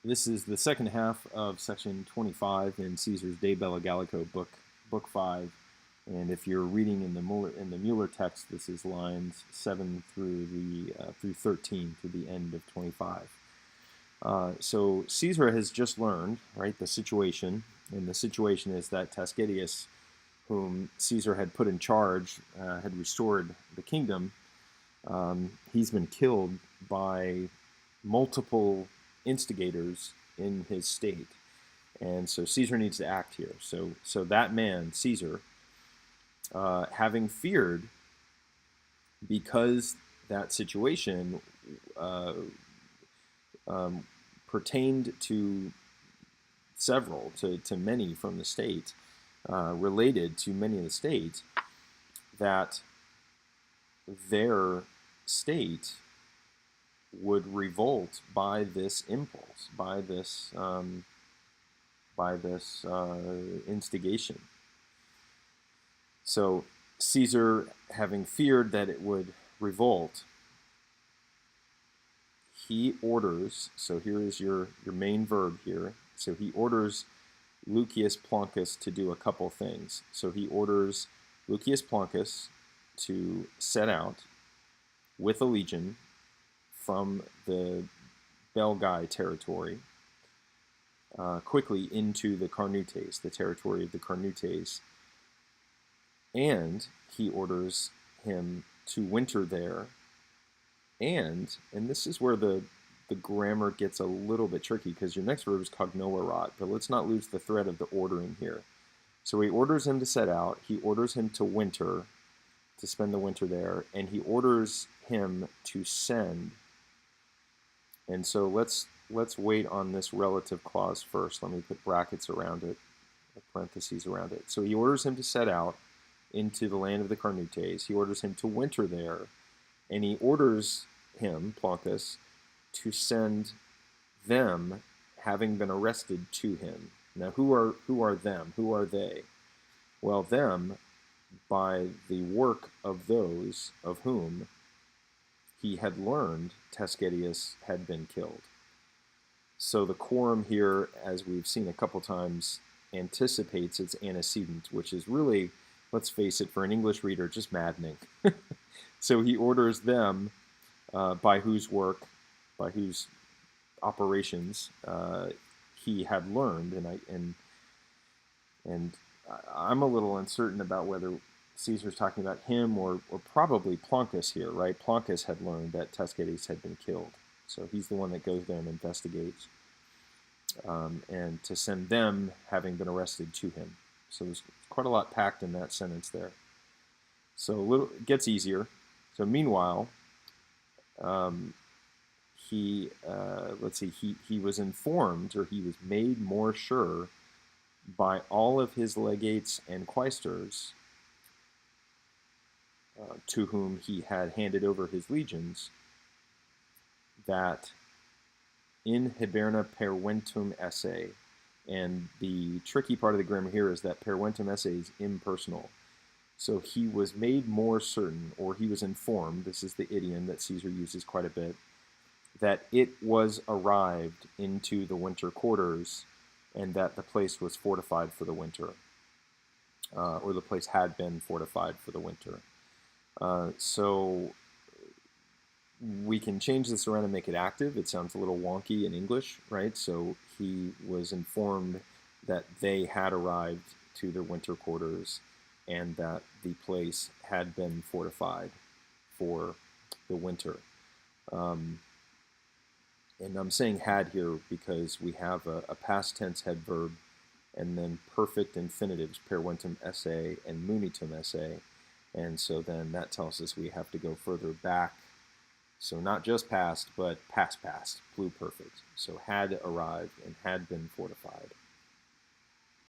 This is the second half of section 25 in Caesar's De Bello Gallico, book 5. And if you're reading in the Mueller text, this is lines 7 through 13 to the end of 25. So Caesar has just learned, right, the situation, and the situation is that Tasgetius, whom Caesar had put in charge, had restored the kingdom. He's been killed by multiple instigators in his state. And so Caesar needs to act here. So that man, Caesar, having feared because that situation uh, um, pertained to to many from the state, related to many of the states, that their state would revolt by this impulse, by this instigation. So Caesar, having feared that it would revolt, he orders. So here is your main verb here. So he orders Lucius Plancus to do a couple things. So he orders Lucius Plancus to set out with a legion from the Belgae territory quickly into the Carnutes, the territory of the Carnutes, and he orders him to winter there. And this is where the grammar gets a little bit tricky because your next verb is cognoerat, but let's not lose the thread of the ordering here. So he orders him to set out, he orders him to winter, to spend the winter there, and he orders him to send. And so let's wait on this relative clause first. Let me put brackets around it, parentheses around it. So he orders him to set out into the land of the Carnutes. He orders him to winter there, and he orders him, Plancus, to send them, having been arrested, to him. Now, who are them? Who are they? Well, them, by the work of those of whom he had learned Tasgetius had been killed. So the quorum here, as we've seen a couple times, anticipates its antecedent, which is really, let's face it, for an English reader, just maddening. So he orders them, by whose work, by whose operations he had learned, and I'm a little uncertain about whether Caesar's talking about him or probably Plancus here, right? Plancus had learned that Tasgetius had been killed, so he's the one that goes there and investigates, and to send them, having been arrested, to him. So there's quite a lot packed in that sentence there. So it gets easier. So meanwhile, he was informed, or he was made more sure by all of his legates and quaestors, to whom he had handed over his legions, that in hiberna perventum esse, and the tricky part of the grammar here is that perventum esse is impersonal. So he was made more certain, or he was informed, this is the idiom that Caesar uses quite a bit, that it was arrived into the winter quarters, and that the place was fortified for the winter, or the place had been fortified for the winter. So we can change this around and make it active. It sounds a little wonky in English, right? So he was informed that they had arrived to their winter quarters and that the place had been fortified for the winter. And I'm saying had here because we have a past tense head verb and then perfect infinitives, perventum esse and munitum esse. And so then that tells us we have to go further back. So not just past, but past, pluperfect. So had arrived and had been fortified.